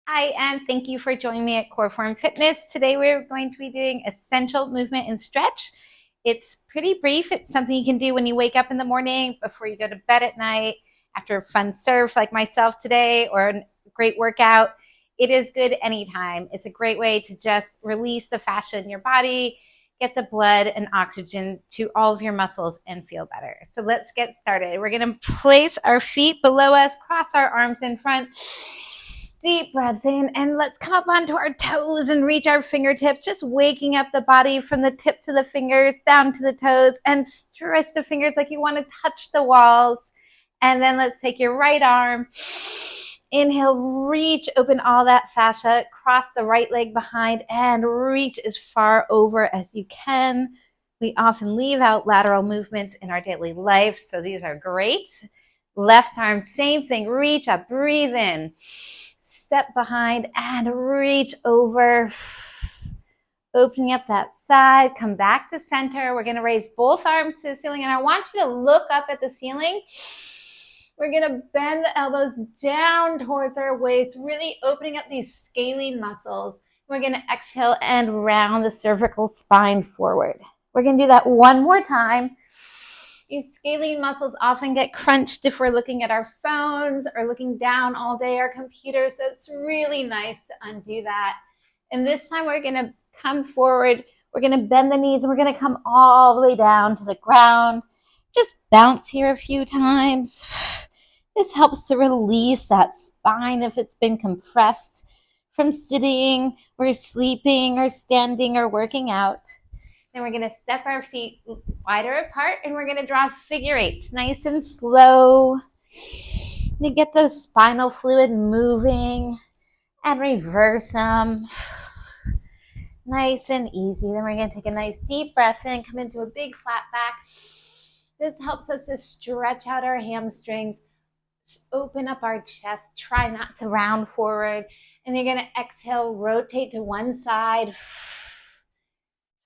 Hi, and thank you for joining me at Core Form Fitness. Today we're going to be doing essential movement and stretch. It's pretty brief. It's something you can do when you wake up in the morning, before you go to bed at night, after a fun surf like myself today, or a great workout. It is good anytime. It's a great way to just release the fascia in your body, get the blood and oxygen to all of your muscles, and feel better. So let's get started. We're going to place our feet below us, cross our arms in front. Deep breath in, and let's come up onto our toes and reach our fingertips, just waking up the body from the tips of the fingers down to the toes, and stretch the fingers like you want to touch the walls. And then let's take your right arm, inhale, reach, open all that fascia, cross the right leg behind, and reach as far over as you can. We often leave out lateral movements in our daily life, so these are great. Left arm, same thing, reach up, breathe in, step behind, and reach over. Opening up that side, come back to center. We're going to raise both arms to the ceiling, and I want you to look up at the ceiling. We're going to bend the elbows down towards our waist, really opening up these scalene muscles. We're going to exhale and round the cervical spine forward. We're going to do that one more time. These scalene muscles often get crunched if we're looking at our phones or looking down all day, our computers. So it's really nice to undo that. And this time we're going to come forward. We're going to bend the knees, and we're going to come all the way down to the ground. Just bounce here a few times. This helps to release that spine if it's been compressed from sitting or sleeping or standing or working out. Then we're going to step our feet wider apart, and we're going to draw figure eights, nice and slow. To get the spinal fluid moving, and reverse them. Nice and easy. Then we're going to take a nice deep breath in, come into a big flat back. This helps us to stretch out our hamstrings, open up our chest, try not to round forward. And you're going to exhale, rotate to one side,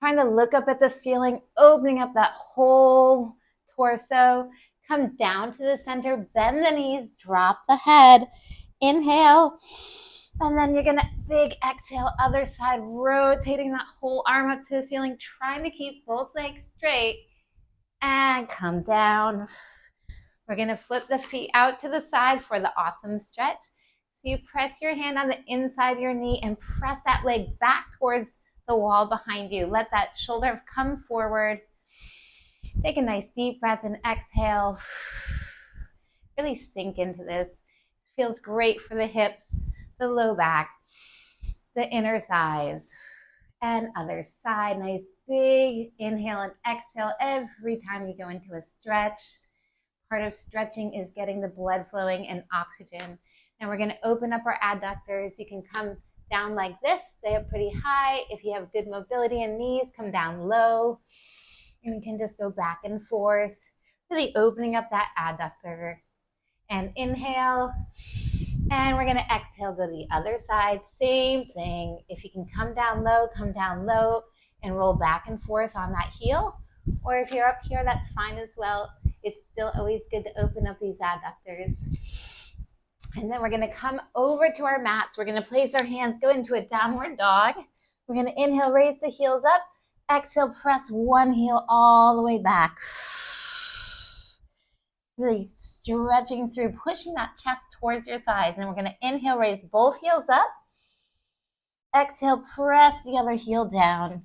trying to look up at the ceiling, opening up that whole torso. Come down to the center, bend the knees, drop the head. Inhale. And then you're going to big exhale, other side, rotating that whole arm up to the ceiling, trying to keep both legs straight. And come down. We're going to flip the feet out to the side for the awesome stretch. So you press your hand on the inside of your knee and press that leg back towards the wall behind you. Let that shoulder come forward. Take a nice deep breath and exhale. Really sink into this. It feels great for the hips, the low back, the inner thighs, and other side. Nice big inhale and exhale every time you go into a stretch. Part of stretching is getting the blood flowing and oxygen. Now we're going to open up our adductors. You can come down like this, stay up pretty high. If you have good mobility in knees, come down low. And you can just go back and forth, really opening up that adductor. And inhale. And we're going to exhale, go to the other side. Same thing. If you can come down low, and roll back and forth on that heel. Or if you're up here, that's fine as well. It's still always good to open up these adductors. And then we're going to come over to our mats. We're going to place our hands, go into a downward dog. We're going to inhale, raise the heels up. Exhale, press one heel all the way back. Really stretching through, pushing that chest towards your thighs. And we're going to inhale, raise both heels up. Exhale, press the other heel down.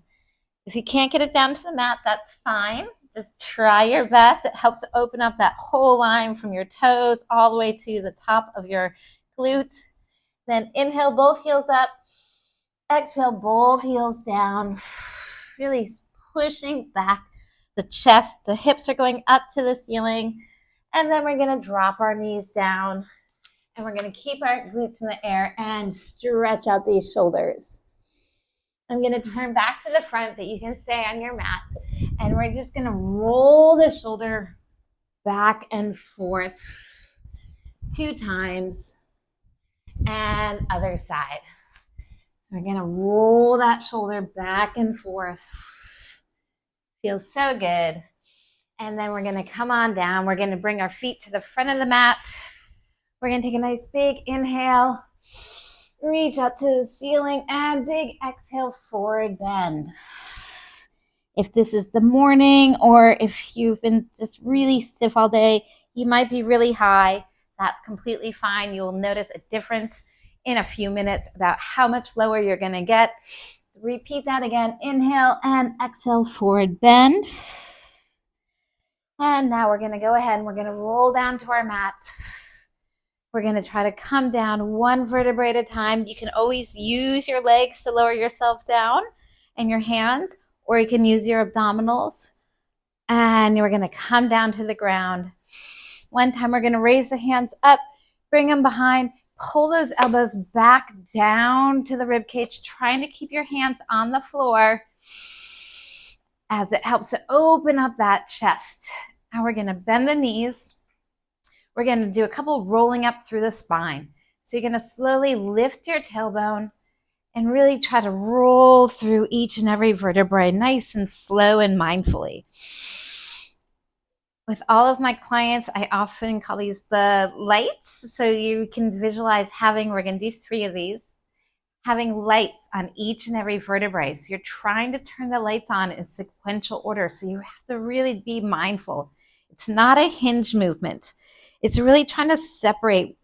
If you can't get it down to the mat, that's fine. Just try your best. It helps to open up that whole line from your toes all the way to the top of your glutes. Then inhale, both heels up. Exhale, both heels down. Really pushing back the chest. The hips are going up to the ceiling. And then we're going to drop our knees down. And we're going to keep our glutes in the air and stretch out these shoulders. I'm going to turn back to the front, but you can stay on your mat. And we're just going to roll the shoulder back and forth 2 times. And other side. So we're going to roll that shoulder back and forth. Feels so good. And then we're going to come on down. We're going to bring our feet to the front of the mat. We're going to take a nice big inhale. Reach out to the ceiling and big exhale, forward bend. If this is the morning or if you've been just really stiff all day, you might be really high. That's completely fine. You'll notice a difference in a few minutes about how much lower you're going to get. So repeat that again. Inhale and exhale, forward bend. And now we're going to go ahead and we're going to roll down to our mats. We're going to try to come down one vertebrae at a time. You can always use your legs to lower yourself down and your hands, or you can use your abdominals. And we're going to come down to the ground. One time we're going to raise the hands up, bring them behind, pull those elbows back down to the rib cage, trying to keep your hands on the floor as it helps to open up that chest. And we're going to bend the knees. We're going to do a couple rolling up through the spine. So you're going to slowly lift your tailbone and really try to roll through each and every vertebrae, nice and slow and mindfully. With all of my clients, I often call these the lights. So you can visualize we're going to do 3 of these, having lights on each and every vertebrae. So you're trying to turn the lights on in sequential order. So you have to really be mindful. It's not a hinge movement. It's really trying to separate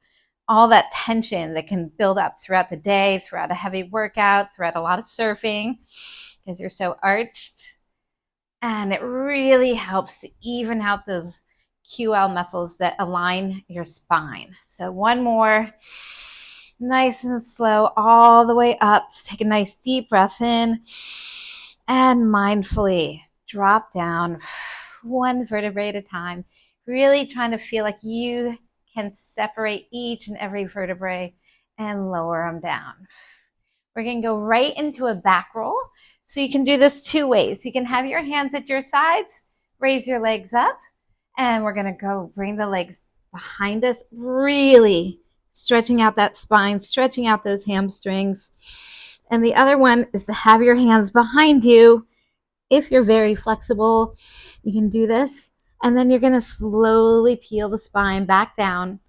all that tension that can build up throughout the day, throughout a heavy workout, throughout a lot of surfing, because you're so arched. And it really helps to even out those QL muscles that align your spine. So one more, nice and slow, all the way up. Take a nice deep breath in and mindfully drop down one vertebrae at a time. Really trying to feel like you can separate each and every vertebrae and lower them down. We're going to go right into a back roll. So you can do this 2 ways. You can have your hands at your sides, raise your legs up, and we're going to go bring the legs behind us, really stretching out that spine, stretching out those hamstrings. And the other one is to have your hands behind you. If you're very flexible, you can do this. And then you're going to slowly peel the spine back down.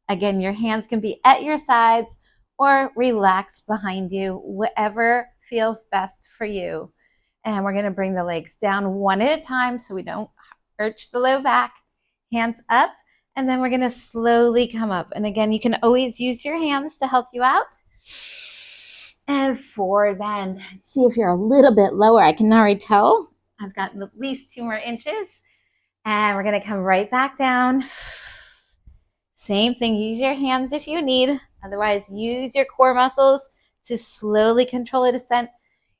Again, your hands can be at your sides or relaxed behind you, whatever feels best for you. And we're going to bring the legs down one at a time so we don't arch the low back. Hands up, and then we're going to slowly come up. And again, you can always use your hands to help you out. And forward bend. See if you're a little bit lower. I can already tell. I've gotten at least 2 more inches. And we're going to come right back down. Same thing. Use your hands if you need. Otherwise, use your core muscles to slowly control a descent.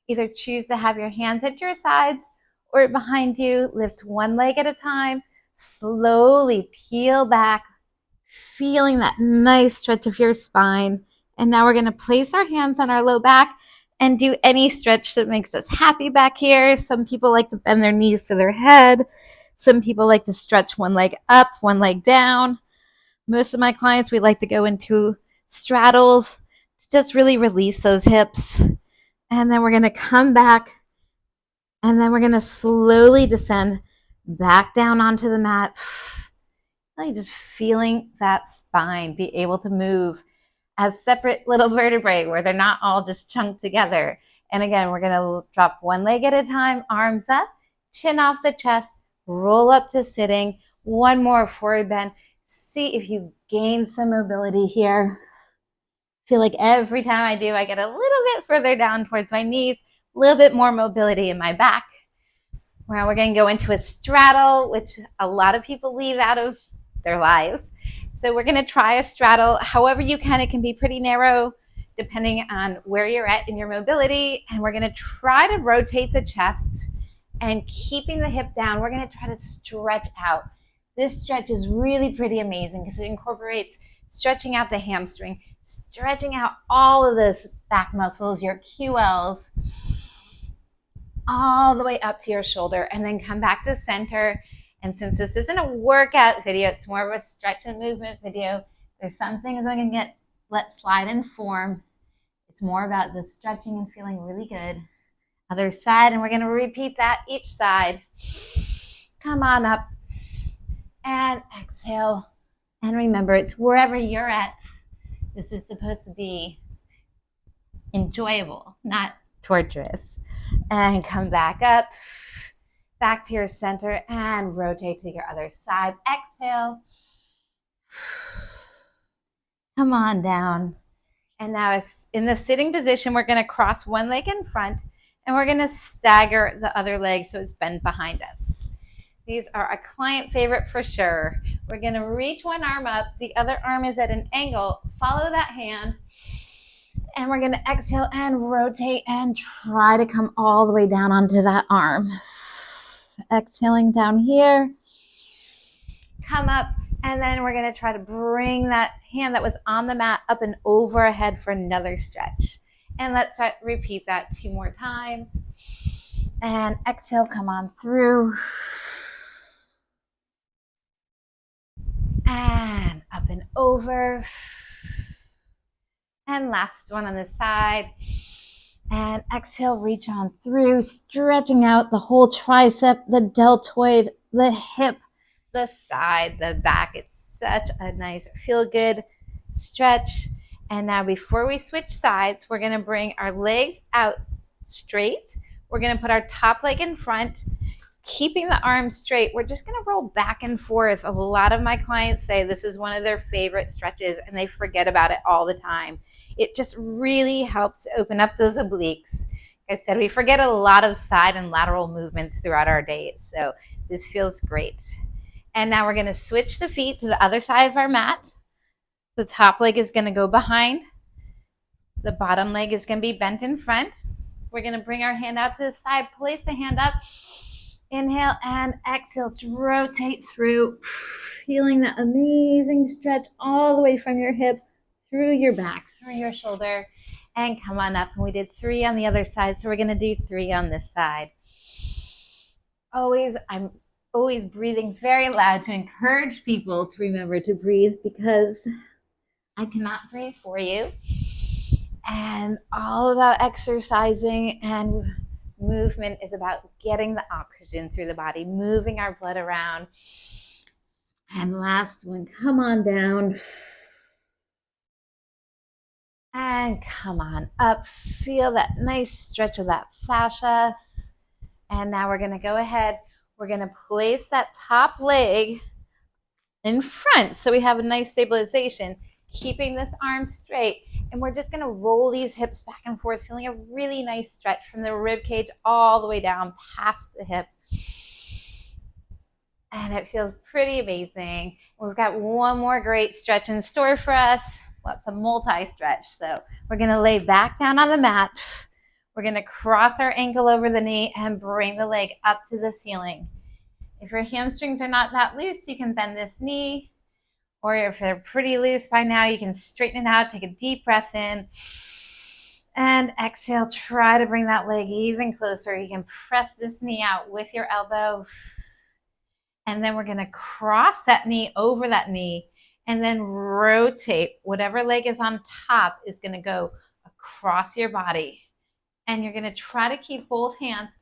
Either choose to have your hands at your sides or behind you. Lift one leg at a time. Slowly peel back, feeling that nice stretch of your spine. And now we're going to place our hands on our low back and do any stretch that makes us happy back here. Some people like to bend their knees to their head. Some people like to stretch one leg up, one leg down. Most of my clients, we like to go into straddles to just really release those hips. And then we're going to come back, and then we're going to slowly descend back down onto the mat. Really just feeling that spine be able to move as separate little vertebrae where they're not all just chunked together. And again, we're going to drop one leg at a time, arms up, chin off the chest, roll up to sitting. One more forward bend. See if you gain some mobility here. Feel like every time I do, I get a little bit further down towards my knees, a little bit more mobility in my back. Now we're going to go into a straddle, which a lot of people leave out of their lives. So we're going to try a straddle however you can. It can be pretty narrow depending on where you're at in your mobility. And we're going to try to rotate the chest and keeping the hip down. We're going to try to stretch out. This stretch is really pretty amazing because it incorporates stretching out the hamstring, stretching out all of those back muscles, your QLs, all the way up to your shoulder, and then come back to center. And since this isn't a workout video, it's more of a stretch and movement video. There's some things I'm going to let slide and form. It's more about the stretching and feeling really good. Other side, and we're going to repeat that each side. Come on up and exhale. And remember, it's wherever you're at. This is supposed to be enjoyable, not torturous. And come back up, back to your center, and rotate to your other side. Exhale. Come on down. And now it's in the sitting position. We're going to cross one leg in front, and we're going to stagger the other leg so it's bent behind us. These are a client favorite for sure. We're going to reach one arm up. The other arm is at an angle. Follow that hand. And we're going to exhale and rotate and try to come all the way down onto that arm. Exhaling down here. Come up. And then we're going to try to bring that hand that was on the mat up and overhead for another stretch. And let's repeat that 2 more times. And exhale, come on through. And up and over. And last one on the side. And exhale, reach on through, stretching out the whole tricep, the deltoid, the hip, the side, the back. It's such a nice, feel good stretch. And now before we switch sides, we're going to bring our legs out straight. We're going to put our top leg in front, keeping the arms straight. We're just going to roll back and forth. A lot of my clients say this is one of their favorite stretches and they forget about it all the time. It just really helps open up those obliques. Like I said, we forget a lot of side and lateral movements throughout our days. So this feels great. And now we're going to switch the feet to the other side of our mat. The top leg is going to go behind. The bottom leg is going to be bent in front. We're going to bring our hand out to the side, place the hand up. Inhale and exhale to rotate through, feeling that amazing stretch all the way from your hip through your back, through your shoulder, and come on up. And we did 3 on the other side, so we're going to do 3 on this side. I'm always breathing very loud to encourage people to remember to breathe because I cannot breathe for you. And all about exercising and movement is about getting the oxygen through the body, moving our blood around. And last one, come on down. And come on up. Feel that nice stretch of that fascia. And now we're going to go ahead. We're going to place that top leg in front so we have a nice stabilization, keeping this arm straight. And we're just going to roll these hips back and forth, feeling a really nice stretch from the rib cage all the way down past the hip. And it feels pretty amazing. We've got one more great stretch in store for us. Well, it's a multi-stretch. So we're going to lay back down on the mat. We're going to cross our ankle over the knee and bring the leg up to the ceiling. If your hamstrings are not that loose, you can bend this knee. Or if they're pretty loose by now, you can straighten it out, take a deep breath in, and exhale. Try to bring that leg even closer. You can press this knee out with your elbow. And then we're going to cross that knee over that knee and then rotate. Whatever leg is on top is going to go across your body. And you're going to try to keep both hands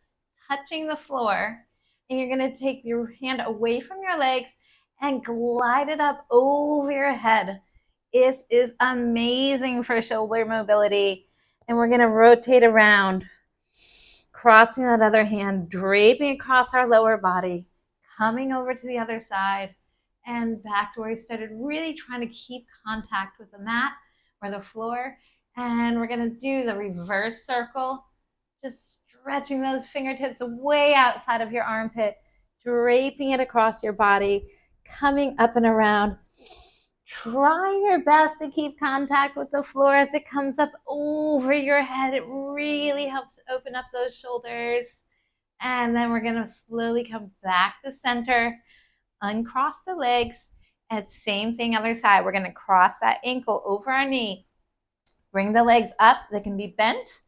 touching the floor. And you're going to take your hand away from your legs and glide it up over your head. This is amazing for shoulder mobility. And we're going to rotate around, crossing that other hand, draping across our lower body, coming over to the other side and back to where we started, really trying to keep contact with the mat or the floor. And we're going to do the reverse circle, just stretching those fingertips way outside of your armpit, draping it across your body, coming up and around. Try your best to keep contact with the floor as it comes up over your head. It really helps open up those shoulders. And then we're going to slowly come back to center, uncross the legs, and same thing other side. We're going to cross that ankle over our knee. Bring the legs up. They can be bent,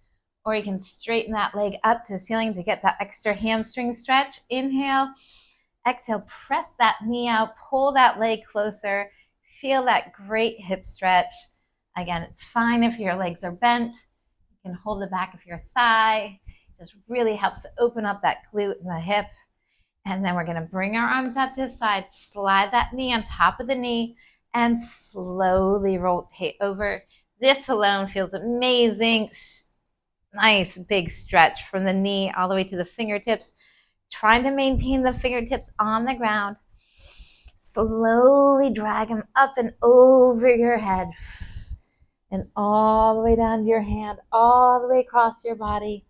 or you can straighten that leg up to the ceiling to get that extra hamstring stretch. Inhale, exhale, press that knee out, pull that leg closer. Feel that great hip stretch. Again, it's fine if your legs are bent. You can hold the back of your thigh. It just really helps open up that glute and the hip. And then we're going to bring our arms out to the side, slide that knee on top of the knee, and slowly rotate over. This alone feels amazing. Nice big stretch from the knee all the way to the fingertips. Trying to maintain the fingertips on the ground. Slowly drag them up and over your head and all the way down to your hand, all the way across your body.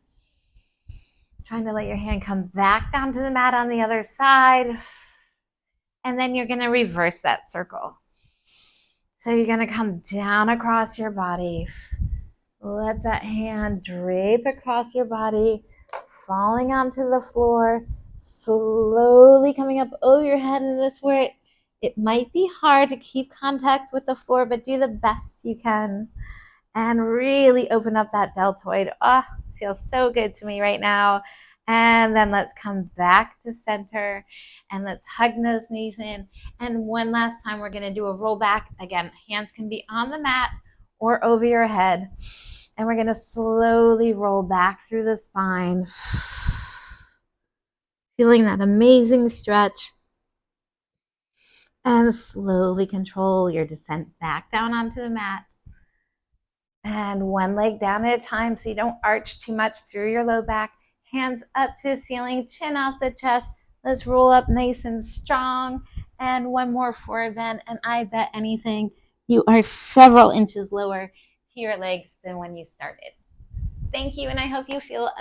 Trying to let your hand come back down to the mat on the other side. And then you're going to reverse that circle. So you're going to come down across your body. Let that hand drape across your body, falling onto the floor, slowly coming up over your head. And this where it might be hard to keep contact with the floor, but do the best you can and really open up that deltoid. Oh, feels so good to me right now. And then let's come back to center and let's hug those knees in. And one last time, we're going to do a roll back. Again, hands can be on the mat or over your head. And we're going to slowly roll back through the spine. Feeling that amazing stretch. And slowly control your descent back down onto the mat. And one leg down at a time so you don't arch too much through your low back. Hands up to the ceiling, chin off the chest. Let's roll up nice and strong. And one more forward bend. And I bet anything, you are several inches lower to your legs than when you started. Thank you, and I hope you feel amazing.